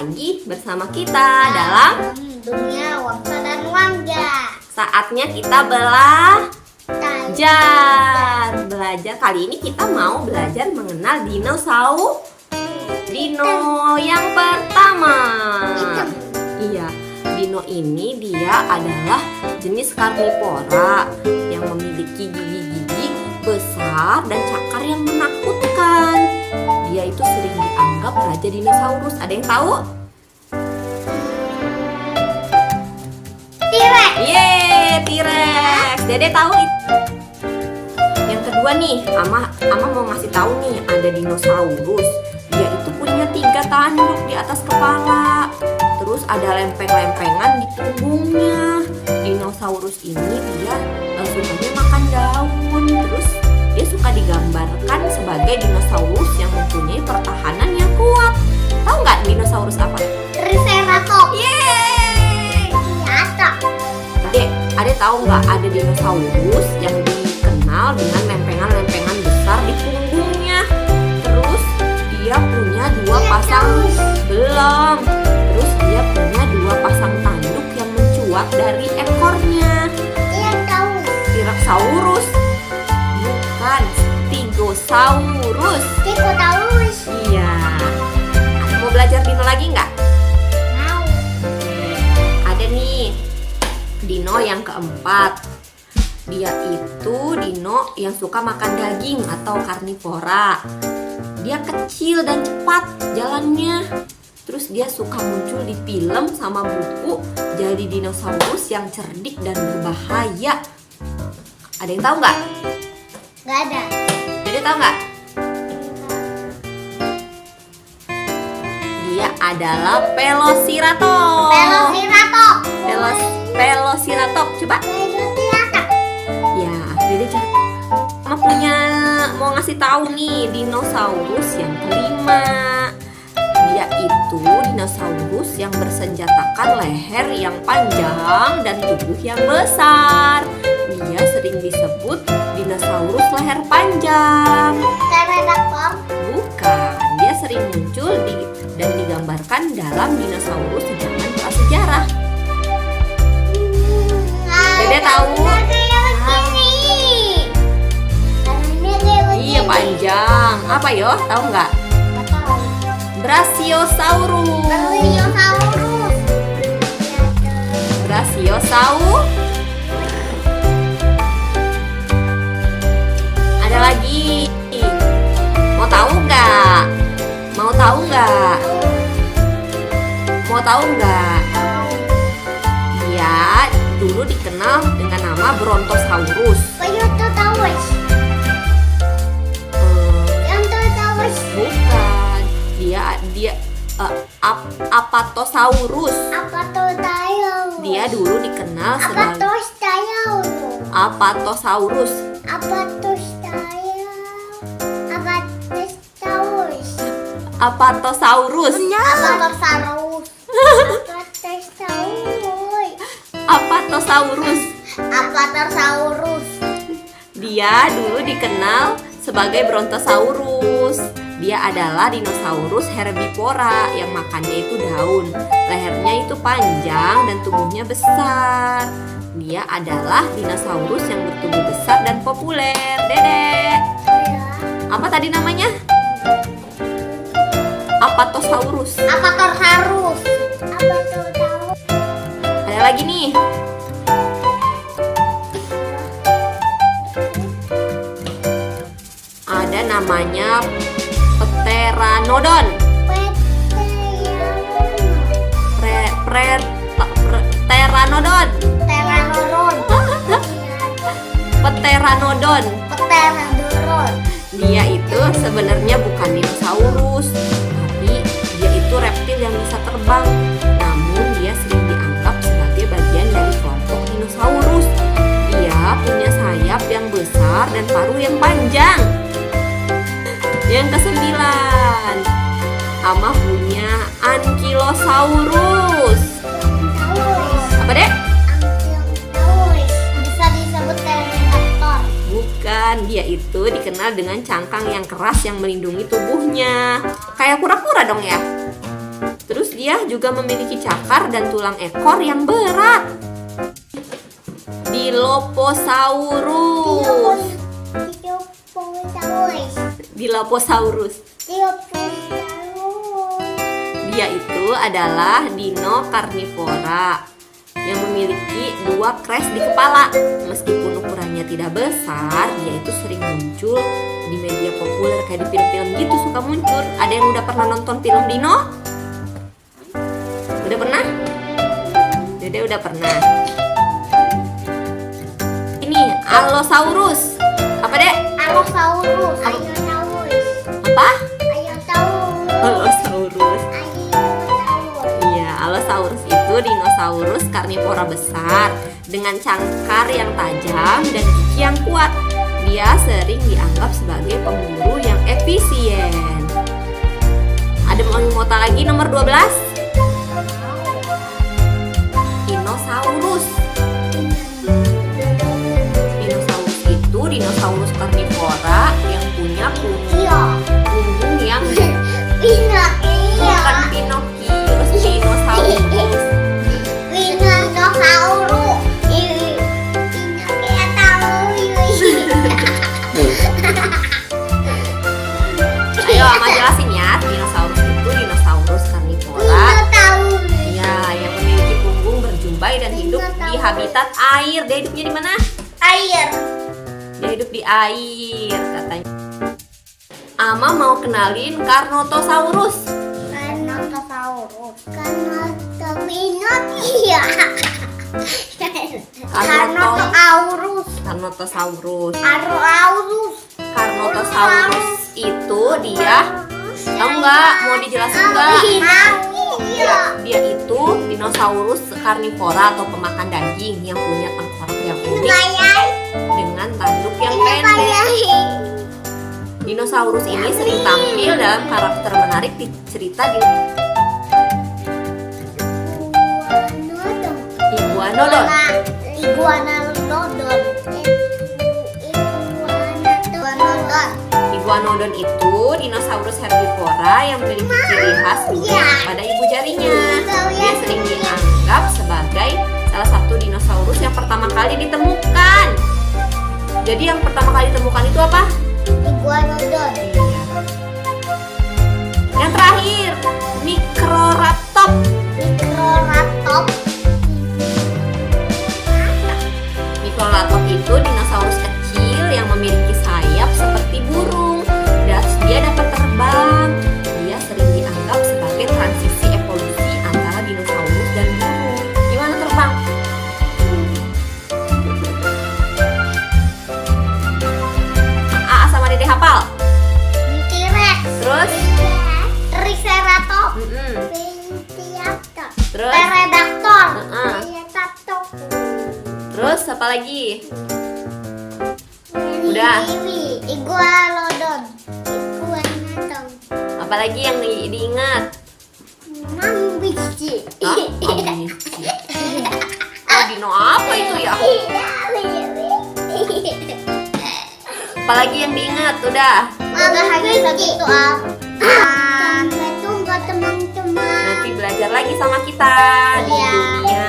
lagi bersama kita dalam dunia Wangsa dan Wangga. Saatnya kita belajar kali ini kita mau belajar mengenal dinosaurus. Dino yang pertama. Iya, dino ini dia adalah jenis karnivora yang memiliki gigi-gigi besar dan cakar yang menakutkan. Dia itu sering dianggap raja dinosaurus. Ada yang tahu? T-Rex. Yeay, T-Rex. Dede tahu itu. Yang kedua nih, Ama mau ngasih tahu nih, ada dinosaurus. Dia itu punya 3 tanduk di atas kepala. Terus ada lempeng-lempengan di punggungnya. Dinosaurus ini dia sukanya makan daun. Terus dia suka digambarkan sebagai dinosaurus yang mempunyai pertahanan yang kuat. Tahu nggak dinosaurus apa? Triceratops. Yeay! Adek tahu nggak ada dinosaurus yang dikenal dengan lempengan-lempengan besar di punggungnya. Terus dia punya 2 pasang belum. Terus dia punya 2 pasang tanduk yang mencuat dari ekornya. Iya tahu. T-Rexaurus. Bukan, Stegosaurus. Stegosaurus. Iya. Mau belajar dino lagi nggak? Mau. Ada nih, dino yang keempat. Dia itu dino yang suka makan daging atau karnivora. Dia kecil dan cepat jalannya. Terus dia suka muncul di film sama buku. Jadi dinosaurus yang cerdik dan berbahaya. Ada yang tahu nggak? Nggak ada. Jadi tahu nggak? Dia adalah Velociraptor. Velociraptor. Velociraptor. Coba. Velociraptor. Ya, Dede mau ngasih tahu nih dinosaurus yang kelima. Dia itu dinosaurus yang bersenjatakan leher yang panjang dan tubuh yang besar. Dia sering disebut dinosaurus leher panjang. Pterodactyl. Bukan, dia sering muncul dan digambarkan dalam dinosaurus di zaman prasejarah. Dede tahu? Iya, panjang. Apa yo? Tahu nggak? Brachiosaurus. Brachiosaurus. Ada lagi. Mau tahu nggak? Mau tahu nggak? Mau tahu nggak? Dia dulu dikenal dengan nama Brontosaurus. Bukan. Dia Apatosaurus. Dia dulu dikenal sebagai Apatosaurus. Apatosaurus. Apatosaurus. Dia dulu dikenal sebagai Brontosaurus. Dia adalah dinosaurus herbivora yang makannya itu daun. Lehernya itu panjang dan tubuhnya besar. Dia adalah dinosaurus yang bertubuh besar dan populer. Dede, apa tadi namanya? Apatosaurus. Ada lagi nih. Ada namanya Pteranodon. Pteranodon. Pteranodon. Dia itu sebenarnya bukan dinosaurus, tapi dia itu reptil yang bisa terbang. Namun dia sering dianggap sebagai bagian dari kelompok dinosaurus. Dia punya sayap yang besar dan paruh yang panjang. Yang ke-9, Ama punya Ankylosaurus. Apa dek? Bisa disebut pterodactyl. Bukan, dia itu dikenal dengan cangkang yang keras yang melindungi tubuhnya. Kayak kura-kura dong ya. Terus dia juga memiliki cakar dan tulang ekor yang berat. Dilophosaurus. Dilophosaurus. Dia itu adalah dino karnivora yang memiliki 2 kres di kepala. Meskipun ukurannya tidak besar, dia itu sering muncul di media populer kayak di film-film gitu, suka muncul. Ada yang udah pernah nonton film dino? Udah pernah? Dede udah pernah. Ini Allosaurus. Apa, Dek? Allosaurus. Apa? Apa? Allosaurus. Iya, Allosaurus itu dinosaurus karnivora besar dengan cangkar yang tajam dan gigi yang kuat. Dia sering dianggap sebagai pemburu yang efisien. Ada mau tahu lagi nomor 12? Dinosaurus. Dinosaurus itu dinosaurus karnivora yang punya punggung yang bukan Pinocchio, Dinosaurus. Ayo, Ama jelasin ya. Dinosaurus itu dinosaurus karnivora. Ya, yang memiliki punggung berjumbai dan hidup di habitat air. Dia hidupnya di mana? Air. Dia hidup di air katanya. Ama mau kenalin Carnotosaurus. Carnotosaurus. Carnotosaurus itu dia, tahu nggak? Mau dijelasin nggak? Dia itu dinosaurus karnivora atau pemakan daging yang punya tengkorak yang unik dengan tanduk yang pendek. Dinosaurus ini sering tampil dalam karakter menarik di cerita di Iguanodon. Iguanodon itu dinosaurus herbivora yang memiliki ciri khas pada ibu jarinya. Dia sering dianggap sebagai salah satu dinosaurus yang pertama kali ditemukan. Jadi yang pertama kali ditemukan itu apa? Iguanodon. Iya. Yang terakhir, Microraptor. Microraptor itu dinosaurus kecil yang memiliki sayap seperti burung dan dia dapat terbang. Dia sering dianggap sebagai transisi evolusi antara dinosaurus dan burung. Gimana terbang? A sama Dede hafal. T-Rex. Terus? Triceratops. Terus? Pterodactyl. Terus apa lagi? Udah. Iguanodon. Apa lagi yang diingat? Mambici. Hah? Amici. Oh, dino apa itu ya? Apalagi yang diingat? Udah. Udah hanya segitu, Al. Tunggu teman-teman. Nanti belajar lagi sama kita di Iya. dunia